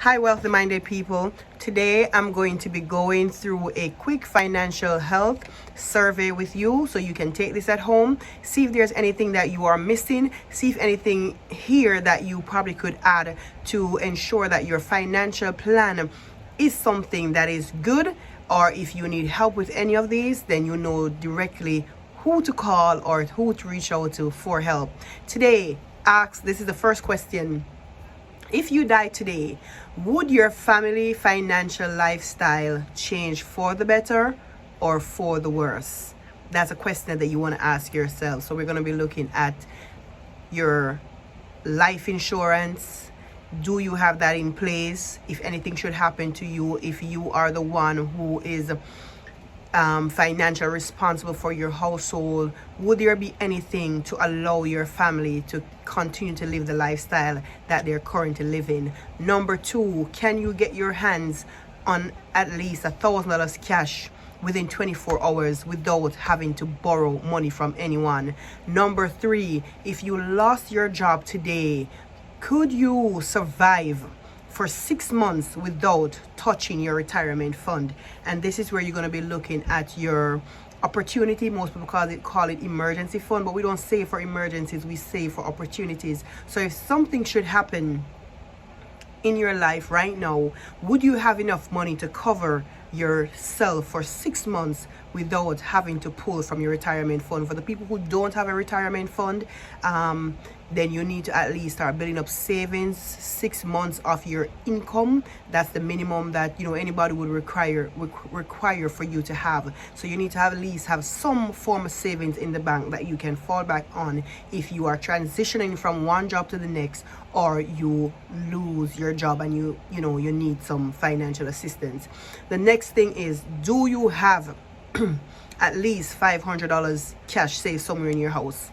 Hi, wealthy minded people. Today I'm going to be going through a quick financial health survey with you so you can take this at home, see if there's anything that you are missing, see if anything here that you probably could add to ensure that your financial plan is something that is good, or if you need help with any of these, then you know directly who to call or who to reach out to for help. Today, this is the first question. If you die today, would your family financial lifestyle change for the better or for the worse? That's a question that you want to ask yourself. So we're going to be looking at your life insurance. Do you have that in place? If anything should happen to you, if you are the one who is financially responsible for your household, would there be anything to allow your family to continue to live the lifestyle that they're currently living? Number two, can you get your hands on at least $1,000 cash within 24 hours without having to borrow money from anyone? Number three, if you lost your job today, could you survive for 6 months without touching your retirement fund? And this is where you're going to be looking at your opportunity. Most people call it emergency fund, but we don't save for emergencies, we save for opportunities. So if something should happen in your life right now, would you have enough money to cover yourself for 6 months without having to pull from your retirement fund? For the people who don't have a retirement fund, then you need to at least start building up savings. 6 months of your income, that's the minimum that anybody would require for you to have. So you need to at least have some form of savings in the bank that you can fall back on if you are transitioning from one job to the next, or you lose your job and you need some financial assistance. The next thing is, do you have at least $500 cash saved somewhere in your house?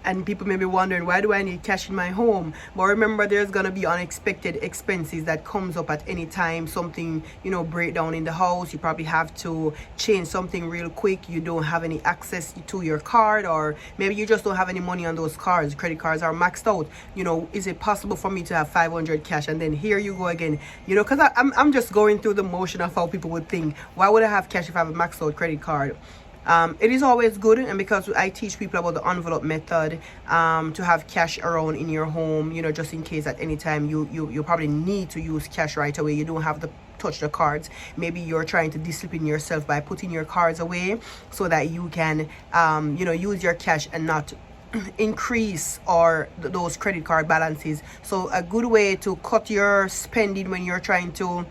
And people may be wondering, why do I need cash in my home? But remember, there's going to be unexpected expenses that comes up at any time. Something, break down in the house. You probably have to change something real quick. You don't have any access to your card, or maybe you just don't have any money on those cards. Credit cards are maxed out. Is it possible for me to have 500 cash? And then here you go again. Because I'm just going through the motion of how people would think, why would I have cash if I have a maxed out credit card? It is always good, and because I teach people about the envelope method, to have cash around in your home, just in case at any time you probably need to use cash right away. You don't have to touch the cards. Maybe you're trying to discipline yourself by putting your cards away so that you can use your cash and not increase those credit card balances. So a good way to cut your spending when you're trying to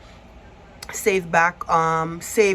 save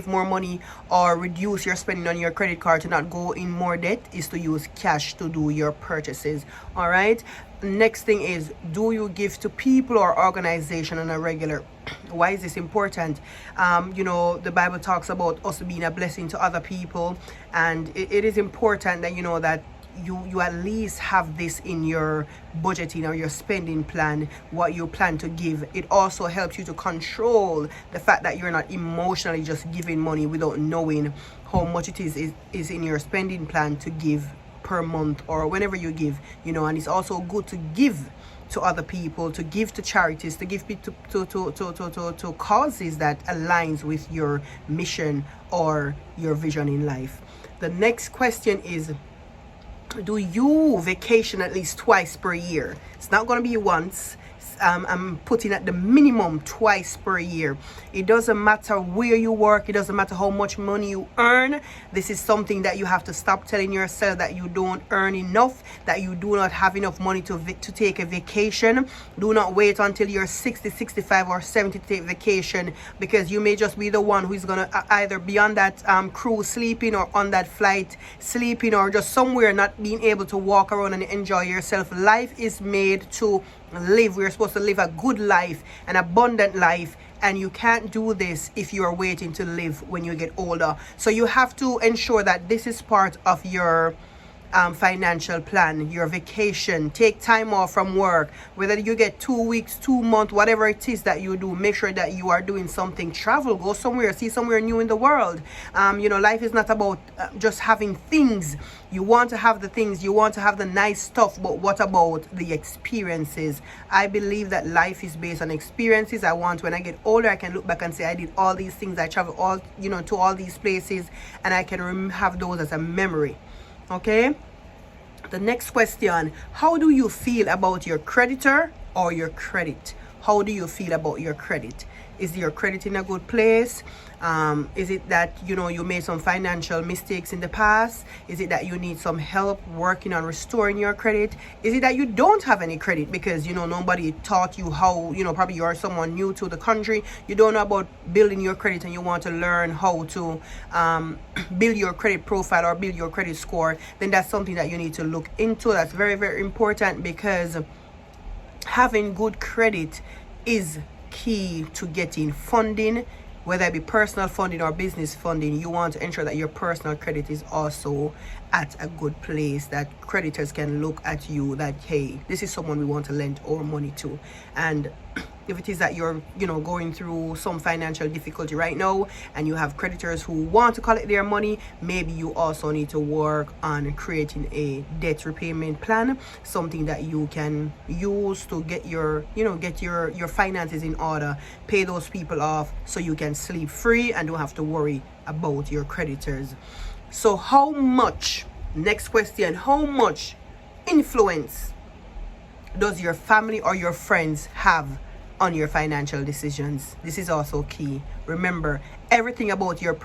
more money or reduce your spending on your credit card to not go in more debt is to use cash to do your purchases. All right, next thing is, do you give to people or organization on a regular? Why is this important? The Bible talks about us being a blessing to other people, and it is important that that you at least have this in your budgeting or your spending plan, what you plan to give. It also helps you to control the fact that you're not emotionally just giving money without knowing how much it is in your spending plan to give per month or whenever you give, and it's also good to give to other people, to give to charities, to give to causes that aligns with your mission or your vision in life. The next question is, do you vacation at least twice per year? It's not going to be once. I'm putting at the minimum twice per year. It doesn't matter where you work. It doesn't matter how much money you earn. This is something that you have to stop telling yourself, that you don't earn enough, that you do not have enough money to take a vacation. Do not wait until you're 60, 65 or 70 to take vacation, because you may just be the one who's going to either be on that cruise sleeping, or on that flight sleeping, or just somewhere not being able to walk around and enjoy yourself. Life is made to live. We're supposed to live a good life, an abundant life, and you can't do this if you are waiting to live when you get older. So you have to ensure that this is part of your financial plan, your vacation, take time off from work, whether you get 2 weeks, 2 months, whatever it is that you do, make sure that you are doing something. Travel, go somewhere, see somewhere new in the world. Life is not about just having things. You want to have the things, you want to have the nice stuff, but what about the experiences? I believe that life is based on experiences. I want, when I get older, I can look back and say I did all these things, I traveled all, to all these places, and I can have those as a memory. Okay, the next question: how do you feel about your creditor or your credit? How do you feel about your credit? Is your credit in a good place? Is it that you made some financial mistakes in the past? Is it that you need some help working on restoring your credit? Is it that you don't have any credit because nobody taught you how? Probably you are someone new to the country, you don't know about building your credit, and you want to learn how to build your credit profile or build your credit score. Then that's something that you need to look into. That's very, very important, because having good credit is key to getting funding, whether it be personal funding or business funding. You want to ensure that your personal credit is also at a good place, that creditors can look at you that, hey, this is someone we want to lend our money to. And if it is that you're going through some financial difficulty right now and you have creditors who want to collect their money, maybe you also need to work on creating a debt repayment plan, something that you can use to get your finances in order, pay those people off, so you can sleep free and don't have to worry about your creditors. So next question, how much influence does your family or your friends have on your financial decisions? This is also key. Remember, everything about your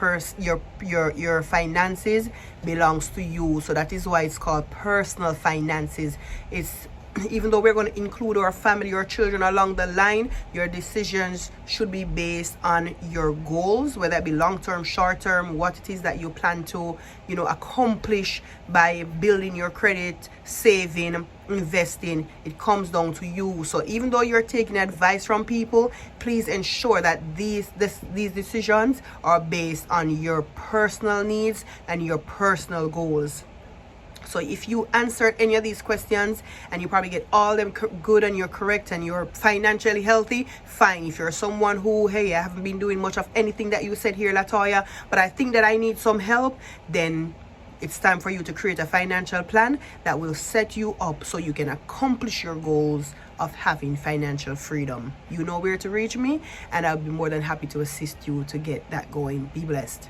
your finances belongs to you. So that is why it's called personal finances. It's, even though we're going to include our family or children along the line, your decisions should be based on your goals, whether it be long-term, short-term, what it is that you plan to, accomplish by building your credit, saving, investing. It comes down to you. So even though you're taking advice from people, please ensure that these decisions are based on your personal needs and your personal goals. So if you answered any of these questions and you probably get all them good and you're correct and you're financially healthy, fine. If you're someone who, hey, I haven't been doing much of anything that you said here, Lotoya, but I think that I need some help, then it's time for you to create a financial plan that will set you up so you can accomplish your goals of having financial freedom. You know where to reach me, and I'll be more than happy to assist you to get that going. Be blessed.